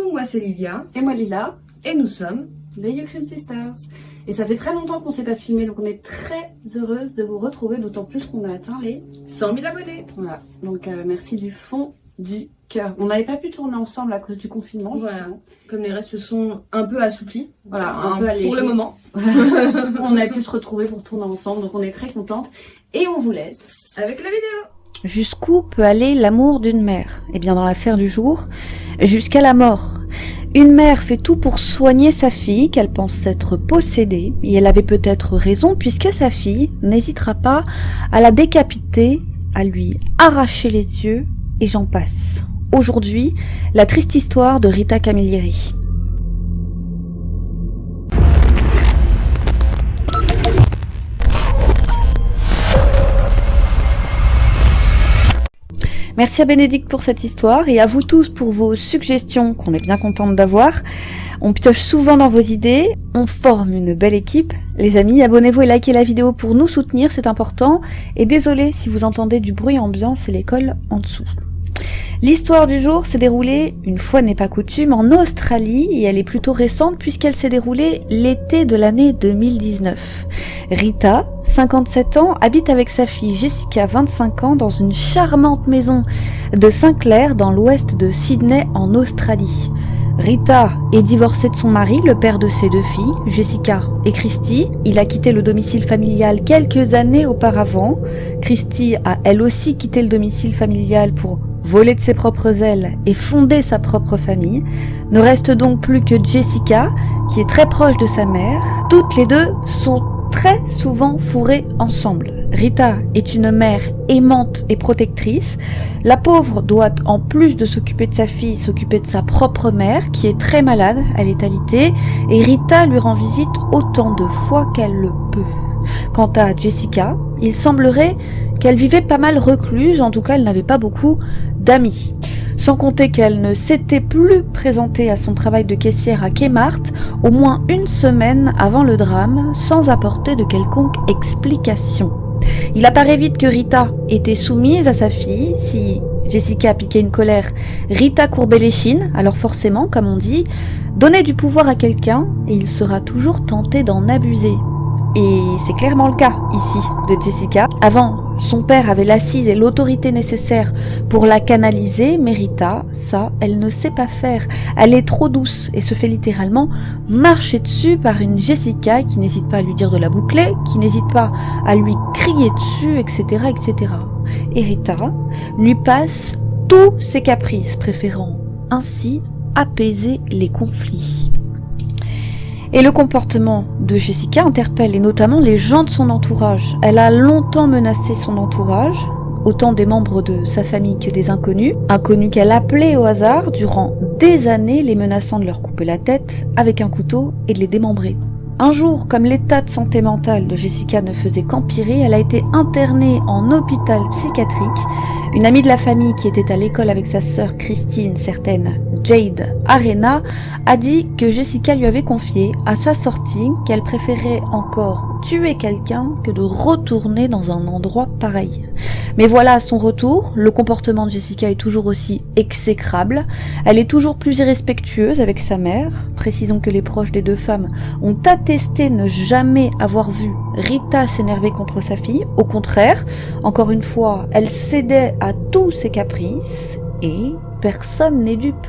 Coucou, moi c'est Lilia. Et moi Lila. Et nous sommes les Ukraine Sisters. Et ça fait très longtemps qu'on s'est pas filmé, donc on est très heureuse de vous retrouver, d'autant plus qu'on a atteint les 100 000 abonnés. Voilà, donc merci du fond du cœur. On n'avait pas pu tourner ensemble à cause du confinement. Voilà, comme les règles se sont un peu assouplis. Voilà, un peu allégés. Pour le moment. On a pu se retrouver pour tourner ensemble, donc on est très contente. Et on vous laisse avec la vidéo. Jusqu'où peut aller l'amour d'une mère ? Eh bien, dans l'affaire du jour, jusqu'à la mort. Une mère fait tout pour soigner sa fille qu'elle pense être possédée, et elle avait peut-être raison puisque sa fille n'hésitera pas à la décapiter, à lui arracher les yeux, et j'en passe. Aujourd'hui, la triste histoire de Rita Camilleri. Merci à Bénédicte pour cette histoire et à vous tous pour vos suggestions qu'on est bien contente d'avoir. On pioche souvent dans vos idées, on forme une belle équipe. Les amis, abonnez-vous et likez la vidéo pour nous soutenir, c'est important. Et désolé si vous entendez du bruit ambiant, c'est l'école en dessous. L'histoire du jour s'est déroulée, une fois n'est pas coutume, en Australie et elle est plutôt récente puisqu'elle s'est déroulée l'été de l'année 2019. Rita, 57 ans, habite avec sa fille Jessica, 25 ans, dans une charmante maison de Saint-Clair dans l'ouest de Sydney en Australie. Rita est divorcée de son mari, le père de ses deux filles, Jessica et Christy. Il a quitté le domicile familial quelques années auparavant. Christy a elle aussi quitté le domicile familial pour voler de ses propres ailes et fonder sa propre famille. Ne reste donc plus que Jessica, qui est très proche de sa mère. Toutes les deux sont très souvent fourrées ensemble. Rita est une mère aimante et protectrice. La pauvre doit, en plus de s'occuper de sa fille, s'occuper de sa propre mère, qui est très malade, elle est alitée, et Rita lui rend visite autant de fois qu'elle le peut. Quant à Jessica, il semblerait qu'elle vivait pas mal recluse, en tout cas elle n'avait pas beaucoup d'amis. Sans compter qu'elle ne s'était plus présentée à son travail de caissière à Kmart au moins une semaine avant le drame, sans apporter de quelconque explication. Il apparaît vite que Rita était soumise à sa fille. Si Jessica piquait une colère, Rita courbait l'échine, alors forcément, comme on dit, donner du pouvoir à quelqu'un et il sera toujours tenté d'en abuser. Et c'est clairement le cas ici de Jessica. Avant, son père avait l'assise et l'autorité nécessaire pour la canaliser, mais Rita, ça, elle ne sait pas faire. Elle est trop douce et se fait littéralement marcher dessus par une Jessica qui n'hésite pas à lui dire de la boucler, qui n'hésite pas à lui crier dessus, etc., etc. Et Rita lui passe tous ses caprices, préférant ainsi apaiser les conflits. Et le comportement de Jessica interpelle, et notamment les gens de son entourage. Elle a longtemps menacé son entourage, autant des membres de sa famille que des inconnus qu'elle appelait au hasard durant des années, les menaçant de leur couper la tête avec un couteau et de les démembrer. Un jour, comme l'état de santé mentale de Jessica ne faisait qu'empirer, elle a été internée en hôpital psychiatrique. Une amie de la famille qui était à l'école avec sa sœur Christy, une certaine Jade Arena, a dit que Jessica lui avait confié à sa sortie qu'elle préférait encore tuer quelqu'un que de retourner dans un endroit pareil. Mais voilà, à son retour, le comportement de Jessica est toujours aussi exécrable. Elle est toujours plus irrespectueuse avec sa mère. Précisons que les proches des deux femmes ont attesté ne jamais avoir vu Rita s'énerver contre sa fille. Au contraire, encore une fois, elle cédait à tous ses caprices et personne n'est dupe.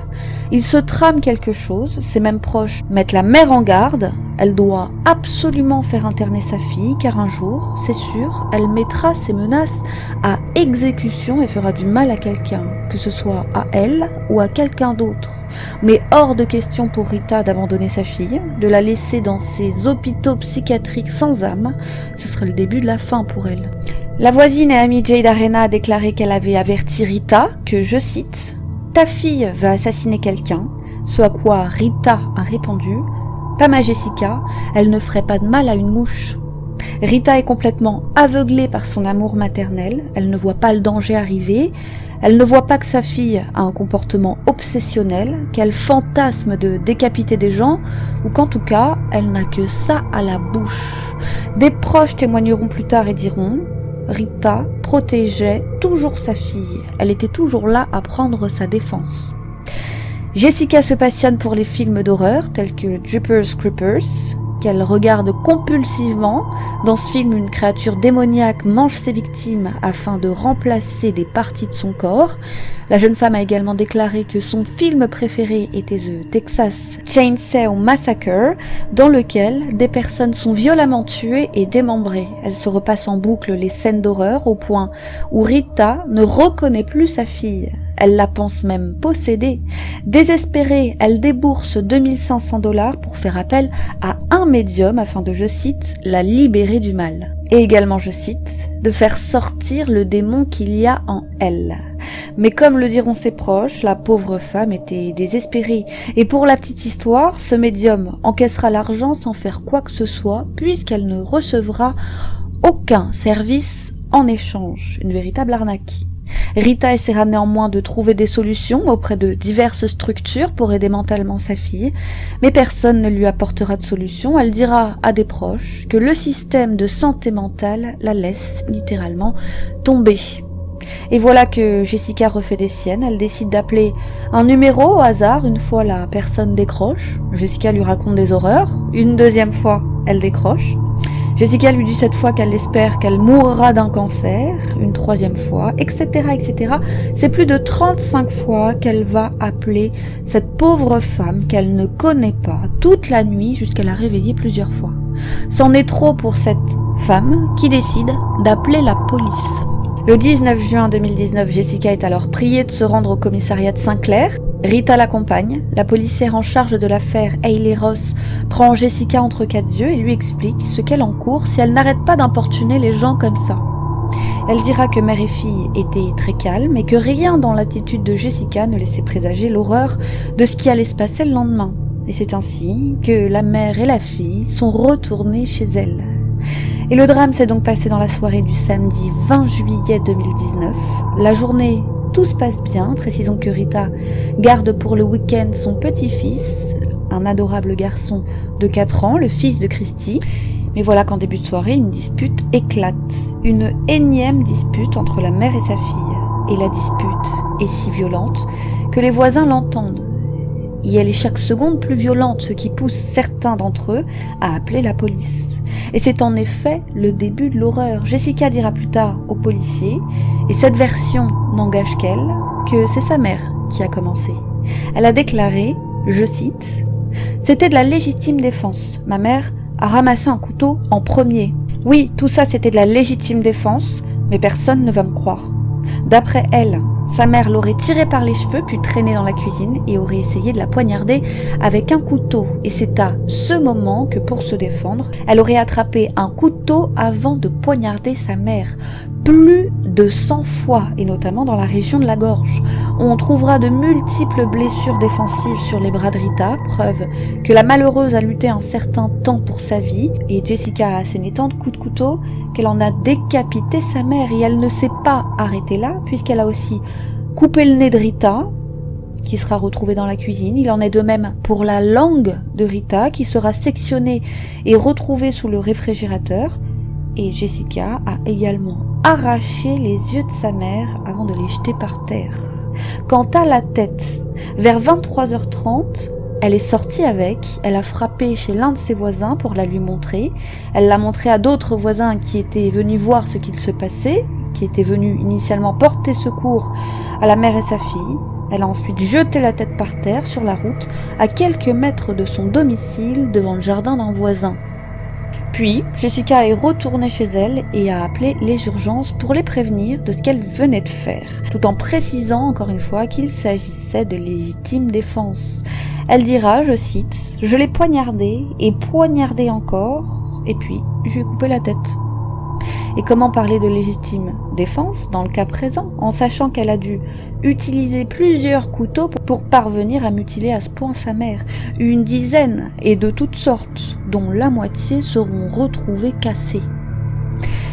Il se trame quelque chose, ses mêmes proches mettent la mère en garde, elle doit absolument faire interner sa fille car un jour, c'est sûr, elle mettra ses menaces à exécution et fera du mal à quelqu'un, que ce soit à elle ou à quelqu'un d'autre. Mais hors de question pour Rita d'abandonner sa fille, de la laisser dans ces hôpitaux psychiatriques sans âme, ce serait le début de la fin pour elle. La voisine et amie Jade Arena a déclaré qu'elle avait averti Rita que, je cite, « Ta fille va assassiner quelqu'un », ce à quoi Rita a répondu « Pas ma Jessica, elle ne ferait pas de mal à une mouche ». Rita est complètement aveuglée par son amour maternel, elle ne voit pas le danger arriver, elle ne voit pas que sa fille a un comportement obsessionnel, qu'elle fantasme de décapiter des gens, ou qu'en tout cas, elle n'a que ça à la bouche. Des proches témoigneront plus tard et diront « Rita protégeait toujours sa fille, elle était toujours là à prendre sa défense ». Jessica se passionne pour les films d'horreur tels que Jeepers Creepers, qu'elle regarde compulsivement. Dans ce film, une créature démoniaque mange ses victimes afin de remplacer des parties de son corps. La jeune femme a également déclaré que son film préféré était The Texas Chainsaw Massacre, dans lequel des personnes sont violemment tuées et démembrées. Elle se repasse en boucle les scènes d'horreur au point où Rita ne reconnaît plus sa fille. Elle la pense même possédée. Désespérée, elle débourse $2500 pour faire appel à un médium afin de, je cite, la libérer du mal. Et également, je cite, de faire sortir le démon qu'il y a en elle. Mais comme le diront ses proches, la pauvre femme était désespérée. Et pour la petite histoire, ce médium encaissera l'argent sans faire quoi que ce soit, puisqu'elle ne recevra aucun service en échange. Une véritable arnaque. Rita essaiera néanmoins de trouver des solutions auprès de diverses structures pour aider mentalement sa fille, mais personne ne lui apportera de solution. Elle dira à des proches que le système de santé mentale la laisse littéralement tomber. Et voilà que Jessica refait des siennes. Elle décide d'appeler un numéro au hasard. Une fois, la personne décroche. Jessica lui raconte des horreurs. Une deuxième fois, elle décroche. Jessica lui dit cette fois qu'elle espère qu'elle mourra d'un cancer, une troisième fois, etc., etc. C'est plus de 35 fois qu'elle va appeler cette pauvre femme qu'elle ne connaît pas toute la nuit jusqu'à la réveiller plusieurs fois. C'en est trop pour cette femme qui décide d'appeler la police. Le 19 juin 2019, Jessica est alors priée de se rendre au commissariat de Saint-Clair. Rita l'accompagne. La policière en charge de l'affaire, Hayley Ross, prend Jessica entre quatre yeux et lui explique ce qu'elle encourt si elle n'arrête pas d'importuner les gens comme ça. Elle dira que mère et fille étaient très calmes et que rien dans l'attitude de Jessica ne laissait présager l'horreur de ce qui allait se passer le lendemain. Et c'est ainsi que la mère et la fille sont retournées chez elles. Et le drame s'est donc passé dans la soirée du samedi 20 juillet 2019. La journée, tout se passe bien. Précisons que Rita garde pour le week-end son petit-fils, un adorable garçon de 4 ans, le fils de Christy. Mais voilà qu'en début de soirée, une dispute éclate. Une énième dispute entre la mère et sa fille. Et la dispute est si violente que les voisins l'entendent. Et elle est chaque seconde plus violente, ce qui pousse certains d'entre eux à appeler la police. Et c'est en effet le début de l'horreur. Jessica dira plus tard aux policiers, et cette version n'engage qu'elle, que c'est sa mère qui a commencé. Elle a déclaré, je cite, « C'était de la légitime défense. Ma mère a ramassé un couteau en premier. Oui, tout ça c'était de la légitime défense, mais personne ne va me croire. » D'après elle, sa mère l'aurait tirée par les cheveux puis traînée dans la cuisine et aurait essayé de la poignarder avec un couteau. Et c'est à ce moment que pour se défendre, elle aurait attrapé un couteau avant de poignarder sa mère. Plus de 100 fois, et notamment dans la région de la gorge. On trouvera de multiples blessures défensives sur les bras de Rita, preuve que la malheureuse a lutté un certain temps pour sa vie, et Jessica a asséné tant de coups de couteau qu'elle en a décapité sa mère, et elle ne s'est pas arrêtée là, puisqu'elle a aussi coupé le nez de Rita, qui sera retrouvée dans la cuisine. Il en est de même pour la langue de Rita, qui sera sectionnée et retrouvée sous le réfrigérateur, et Jessica a également arraché les yeux de sa mère avant de les jeter par terre. Quant à la tête, vers 23h30, elle est sortie avec, elle a frappé chez l'un de ses voisins pour la lui montrer, elle l'a montré à d'autres voisins qui étaient venus voir ce qu'il se passait, qui étaient venus initialement porter secours à la mère et sa fille. Elle a ensuite jeté la tête par terre sur la route, à quelques mètres de son domicile, devant le jardin d'un voisin. Puis, Jessica est retournée chez elle et a appelé les urgences pour les prévenir de ce qu'elle venait de faire, tout en précisant encore une fois qu'il s'agissait de légitime défense. Elle dira, je cite, « Je l'ai poignardé et poignardé encore, et puis je lui ai coupé la tête. » Et comment parler de légitime défense dans le cas présent, en sachant qu'elle a dû utiliser plusieurs couteaux pour parvenir à mutiler à ce point sa mère, une dizaine et de toutes sortes, dont la moitié seront retrouvées cassées.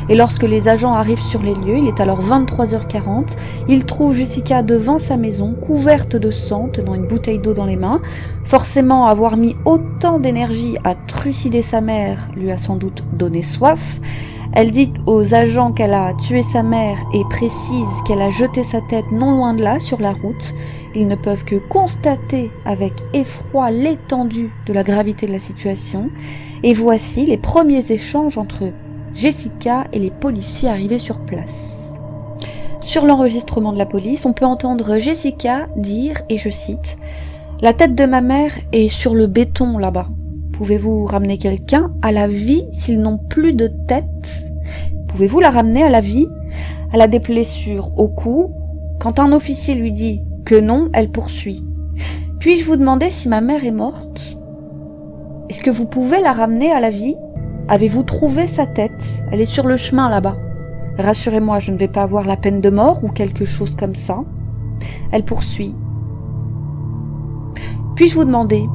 Et lorsque les agents arrivent sur les lieux, il est alors 23h40, ils trouvent Jessica devant sa maison, couverte de sang, tenant une bouteille d'eau dans les mains. Forcément, avoir mis autant d'énergie à trucider sa mère lui a sans doute donné soif. Elle dit aux agents qu'elle a tué sa mère et précise qu'elle a jeté sa tête non loin de là, sur la route. Ils ne peuvent que constater avec effroi l'étendue de la gravité de la situation. Et voici les premiers échanges entre Jessica et les policiers arrivés sur place. Sur l'enregistrement de la police, on peut entendre Jessica dire, et je cite, « La tête de ma mère est sur le béton là-bas. Pouvez-vous ramener quelqu'un à la vie s'ils n'ont plus de tête? Pouvez-vous la ramener à la vie? Elle a des blessures au cou. Quand un officier lui dit que non, elle poursuit. Puis-je vous demander si ma mère est morte? Est-ce que vous pouvez la ramener à la vie? Avez-vous trouvé sa tête? Elle est sur le chemin là-bas. Rassurez-moi, je ne vais pas avoir la peine de mort ou quelque chose comme ça. » Elle poursuit. « Puis-je vous demander,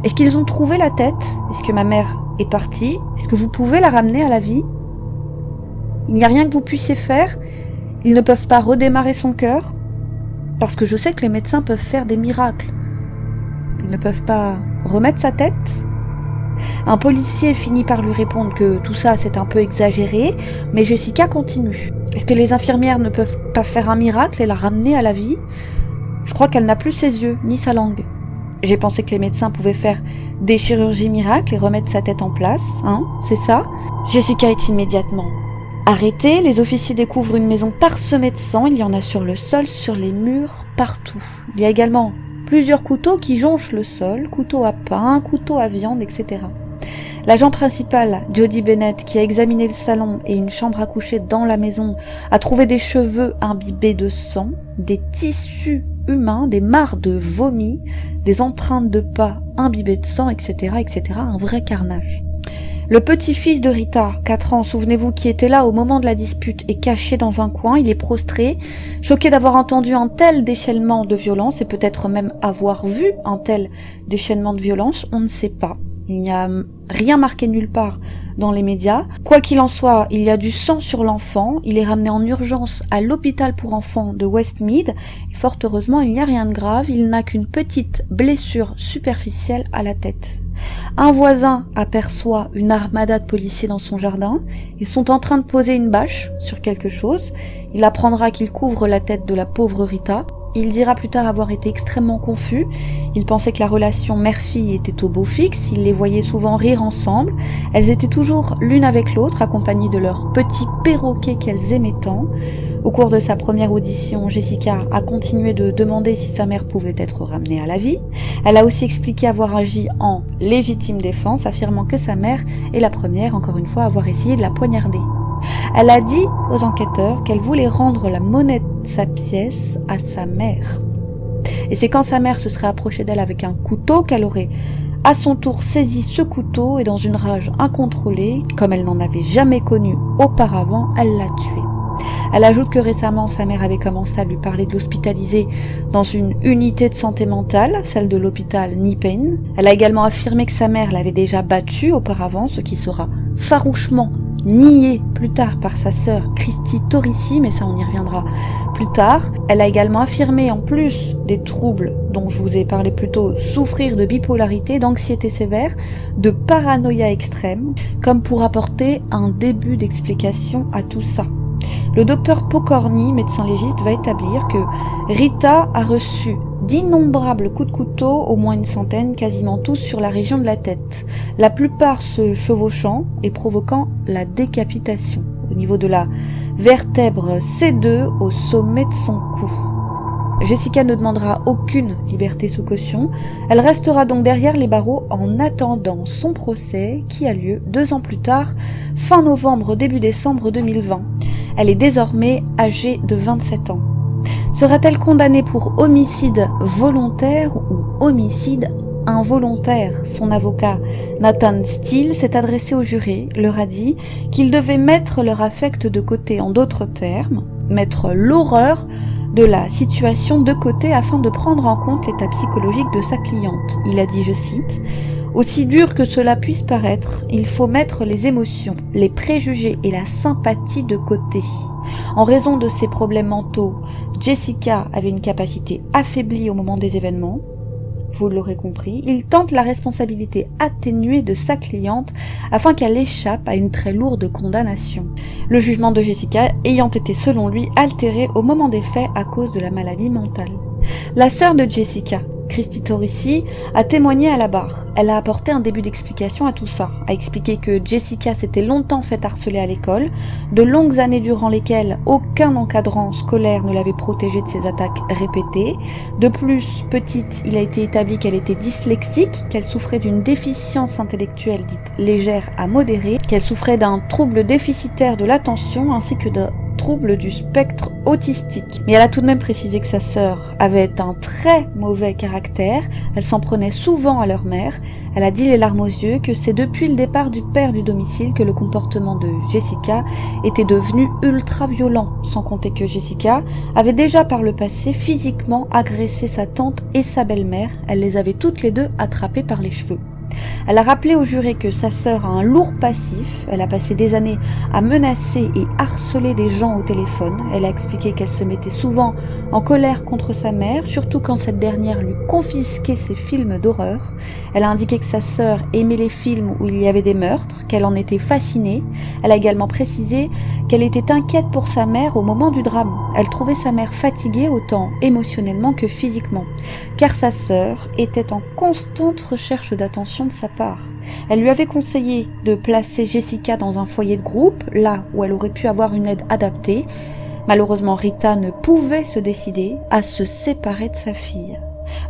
est-ce qu'ils ont trouvé la tête? Est-ce que ma mère est partie? Est-ce que vous pouvez la ramener à la vie? Il n'y a rien que vous puissiez faire? Ils ne peuvent pas redémarrer son cœur? Parce que je sais que les médecins peuvent faire des miracles. Ils ne peuvent pas remettre sa tête? » Un policier finit par lui répondre que tout ça c'est un peu exagéré, mais Jessica continue. Est-ce que les infirmières ne peuvent pas faire un miracle et la ramener à la vie? Je crois qu'elle n'a plus ses yeux, ni sa langue. J'ai pensé que les médecins pouvaient faire des chirurgies miracles et remettre sa tête en place, hein, c'est ça? Jessica est immédiatement arrêtée, les officiers découvrent une maison parsemée de sang, il y en a sur le sol, sur les murs, partout. Il y a également plusieurs couteaux qui jonchent le sol, couteaux à pain, couteaux à viande, etc. L'agent principal, Jody Bennett, qui a examiné le salon et une chambre à coucher dans la maison, a trouvé des cheveux imbibés de sang, des tissus humains, des mares de vomi, des empreintes de pas imbibées de sang, etc., etc. Un vrai carnage. Le petit-fils de Rita, 4 ans, souvenez-vous, qui était là au moment de la dispute, est caché dans un coin, il est prostré, choqué d'avoir entendu un tel déchaînement de violence et peut-être même avoir vu un tel déchaînement de violence, on ne sait pas. Il n'y a rien marqué nulle part dans les médias. Quoi qu'il en soit, il y a du sang sur l'enfant. Il est ramené en urgence à l'hôpital pour enfants de Westmead. Et fort heureusement, il n'y a rien de grave. Il n'a qu'une petite blessure superficielle à la tête. Un voisin aperçoit une armada de policiers dans son jardin. Ils sont en train de poser une bâche sur quelque chose. Il apprendra qu'ils couvrent la tête de la pauvre Rita. Il dira plus tard avoir été extrêmement confus. Il pensait que la relation mère-fille était au beau fixe. Il les voyait souvent rire ensemble. Elles étaient toujours l'une avec l'autre, accompagnées de leur petit perroquet qu'elles aimaient tant. Au cours de sa première audition, Jessica a continué de demander si sa mère pouvait être ramenée à la vie. Elle a aussi expliqué avoir agi en légitime défense, affirmant que sa mère est la première, encore une fois, à avoir essayé de la poignarder. Elle a dit aux enquêteurs qu'elle voulait rendre la monnaie de sa pièce à sa mère. Et c'est quand sa mère se serait approchée d'elle avec un couteau qu'elle aurait à son tour saisi ce couteau et dans une rage incontrôlée, comme elle n'en avait jamais connu auparavant, elle l'a tué. Elle ajoute que récemment, sa mère avait commencé à lui parler de l'hospitaliser dans une unité de santé mentale, celle de l'hôpital Nepean. Elle a également affirmé que sa mère l'avait déjà battue auparavant, ce qui sera farouchement nié plus tard par sa sœur Christy Torrici, mais ça on y reviendra plus tard. Elle a également affirmé, en plus des troubles dont je vous ai parlé plus tôt, souffrir de bipolarité, d'anxiété sévère, de paranoïa extrême, comme pour apporter un début d'explication à tout ça. Le docteur Pokorny, médecin légiste, va établir que Rita a reçu d'innombrables coups de couteau, au moins une centaine, quasiment tous sur la région de la tête, la plupart se chevauchant et provoquant la décapitation, au niveau de la vertèbre C2 au sommet de son cou. Jessica ne demandera aucune liberté sous caution, elle restera donc derrière les barreaux en attendant son procès qui a lieu 2 ans plus tard, fin novembre, début décembre 2020. Elle est désormais âgée de 27 ans. Sera-t-elle condamnée pour homicide volontaire ou homicide involontaire? Son avocat, Nathan Steele, s'est adressé aux jurés, leur a dit qu'ils devaient mettre leur affect de côté, en d'autres termes, mettre l'horreur de la situation de côté afin de prendre en compte l'état psychologique de sa cliente. Il a dit, je cite, « Aussi dur que cela puisse paraître, il faut mettre les émotions, les préjugés et la sympathie de côté. En raison de ses problèmes mentaux, Jessica avait une capacité affaiblie au moment des événements. vous l'aurez compris, il tente la responsabilité atténuée de sa cliente afin qu'elle échappe à une très lourde condamnation. Le jugement de Jessica ayant été selon lui altéré au moment des faits à cause de la maladie mentale. La sœur de Jessica, Christy Torrisi, a témoigné à la barre. Elle a apporté un début d'explication à tout ça, a expliqué que Jessica s'était longtemps fait harceler à l'école, de longues années durant lesquelles aucun encadrant scolaire ne l'avait protégée de ces attaques répétées. De plus, petite, il a été établi qu'elle était dyslexique, qu'elle souffrait d'une déficience intellectuelle dite légère à modérée, qu'elle souffrait d'un trouble déficitaire de l'attention ainsi que de trouble du spectre autistique. Mais elle a tout de même précisé que sa sœur avait un très mauvais caractère, elle s'en prenait souvent à leur mère, elle a dit les larmes aux yeux que c'est depuis le départ du père du domicile que le comportement de Jessica était devenu ultra violent, sans compter que Jessica avait déjà par le passé physiquement agressé sa tante et sa belle-mère, elle les avait toutes les deux attrapées par les cheveux. Elle a rappelé au juré que sa sœur a un lourd passif, elle a passé des années à menacer et harceler des gens au téléphone, elle a expliqué qu'elle se mettait souvent en colère contre sa mère, surtout quand cette dernière lui confisquait ses films d'horreur. Elle a indiqué que sa sœur aimait les films où il y avait des meurtres, qu'elle en était fascinée. Elle a également précisé qu'elle était inquiète pour sa mère au moment du drame. Elle trouvait sa mère fatiguée autant émotionnellement que physiquement, car sa sœur était en constante recherche d'attention de sa part. Elle lui avait conseillé de placer Jessica dans un foyer de groupe, là où elle aurait pu avoir une aide adaptée. Malheureusement, Rita ne pouvait se décider à se séparer de sa fille.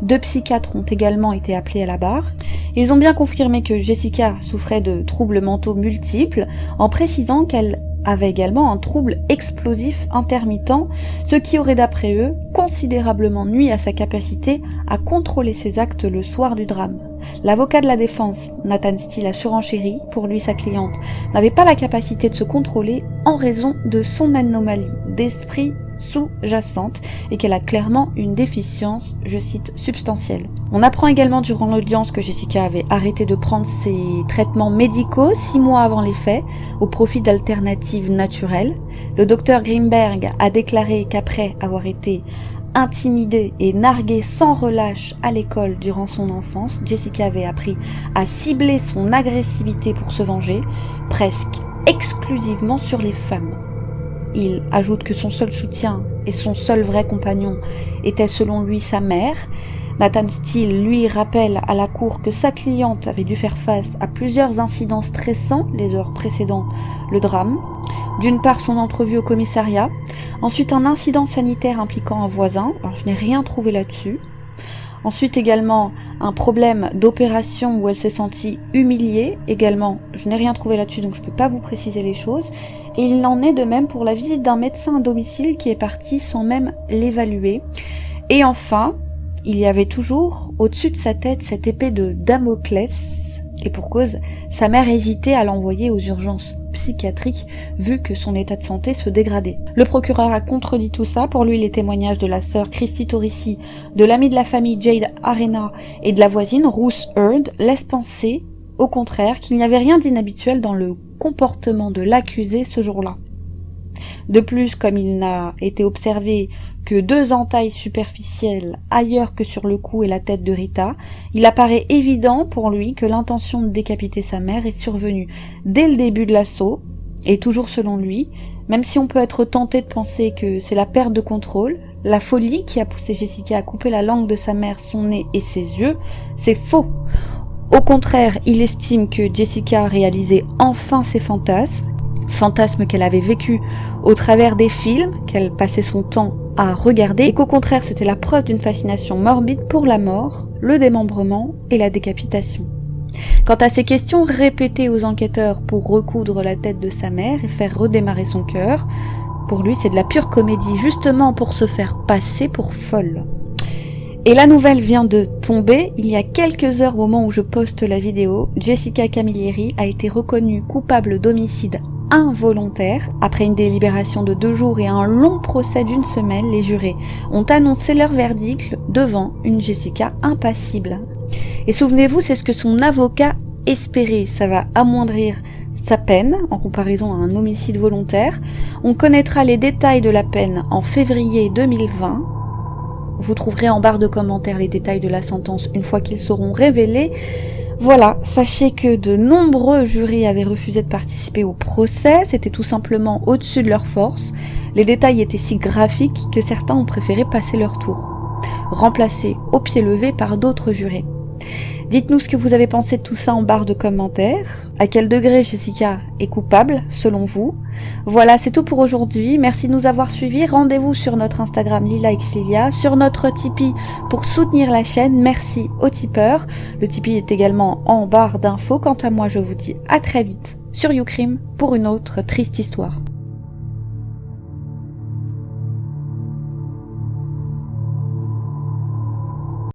2 psychiatres ont également été appelés à la barre. Ils ont bien confirmé que Jessica souffrait de troubles mentaux multiples, en précisant qu'elle avait également un trouble explosif intermittent, ce qui aurait d'après eux considérablement nui à sa capacité à contrôler ses actes le soir du drame. L'avocat de la défense, Nathan Steele, a surenchéri. Pour lui, sa cliente n'avait pas la capacité de se contrôler en raison de son anomalie d'esprit sous-jacente et qu'elle a clairement une déficience, je cite, substantielle. On apprend également durant l'audience que Jessica avait arrêté de prendre ses traitements médicaux 6 mois avant les faits au profit d'alternatives naturelles. Le docteur Greenberg a déclaré qu'après avoir été intimidée et narguée sans relâche à l'école durant son enfance, Jessica avait appris à cibler son agressivité pour se venger, presque exclusivement sur les femmes. Il ajoute que son seul soutien et son seul vrai compagnon était selon lui sa mère. Nathan Steele, lui, rappelle à la cour que sa cliente avait dû faire face à plusieurs incidents stressants les heures précédant le drame. D'une part, son entrevue au commissariat, ensuite un incident sanitaire impliquant un voisin, alors je n'ai rien trouvé là-dessus. Ensuite également un problème d'opération où elle s'est sentie humiliée, également je n'ai rien trouvé là-dessus donc je ne peux pas vous préciser les choses. Et il en est de même pour la visite d'un médecin à domicile qui est parti sans même l'évaluer. Et enfin, il y avait toujours au-dessus de sa tête cette épée de Damoclès, et pour cause, sa mère hésitait à l'envoyer aux urgences psychiatriques vu que son état de santé se dégradait. Le procureur a contredit tout ça. Pour lui, les témoignages de la sœur Christy Torrisi, de l'amie de la famille Jade Arena et de la voisine Ruth Heard laissent penser, au contraire, qu'il n'y avait rien d'inhabituel dans le comportement de l'accusé ce jour-là. De plus, comme il n'a été observé que 2 entailles superficielles ailleurs que sur le cou et la tête de Rita, il apparaît évident pour lui que l'intention de décapiter sa mère est survenue dès le début de l'assaut, et toujours selon lui, même si on peut être tenté de penser que c'est la perte de contrôle, la folie qui a poussé Jessica à couper la langue de sa mère, son nez et ses yeux, c'est faux. Au contraire, il estime que Jessica a réalisé enfin ses fantasmes qu'elle avait vécus au travers des films qu'elle passait son temps à regarder, et qu'au contraire c'était la preuve d'une fascination morbide pour la mort, le démembrement et la décapitation. Quant à ces questions répétées aux enquêteurs pour recoudre la tête de sa mère et faire redémarrer son cœur, pour lui c'est de la pure comédie, justement pour se faire passer pour folle. Et la nouvelle vient de tomber. Il y a quelques heures au moment où je poste la vidéo, Jessica Camilleri a été reconnue coupable d'homicide involontaire. Après une délibération de 2 jours et un long procès d'1 semaine, les jurés ont annoncé leur verdict devant une Jessica impassible. Et souvenez-vous, c'est ce que son avocat espérait. Ça va amoindrir sa peine en comparaison à un homicide volontaire. On connaîtra les détails de la peine en février 2020. Vous trouverez en barre de commentaires les détails de la sentence une fois qu'ils seront révélés. Voilà, sachez que de nombreux jurys avaient refusé de participer au procès, c'était tout simplement au-dessus de leur force. Les détails étaient si graphiques que certains ont préféré passer leur tour, remplacés au pied levé par d'autres jurés. Dites-nous ce que vous avez pensé de tout ça en barre de commentaires. À quel degré Jessica est coupable, selon vous? Voilà, c'est tout pour aujourd'hui. Merci de nous avoir suivis. Rendez-vous sur notre Instagram LilaXLilia, sur notre Tipeee pour soutenir la chaîne. Merci aux tipeurs. Le Tipeee est également en barre d'infos. Quant à moi, je vous dis à très vite sur YouCrime pour une autre triste histoire.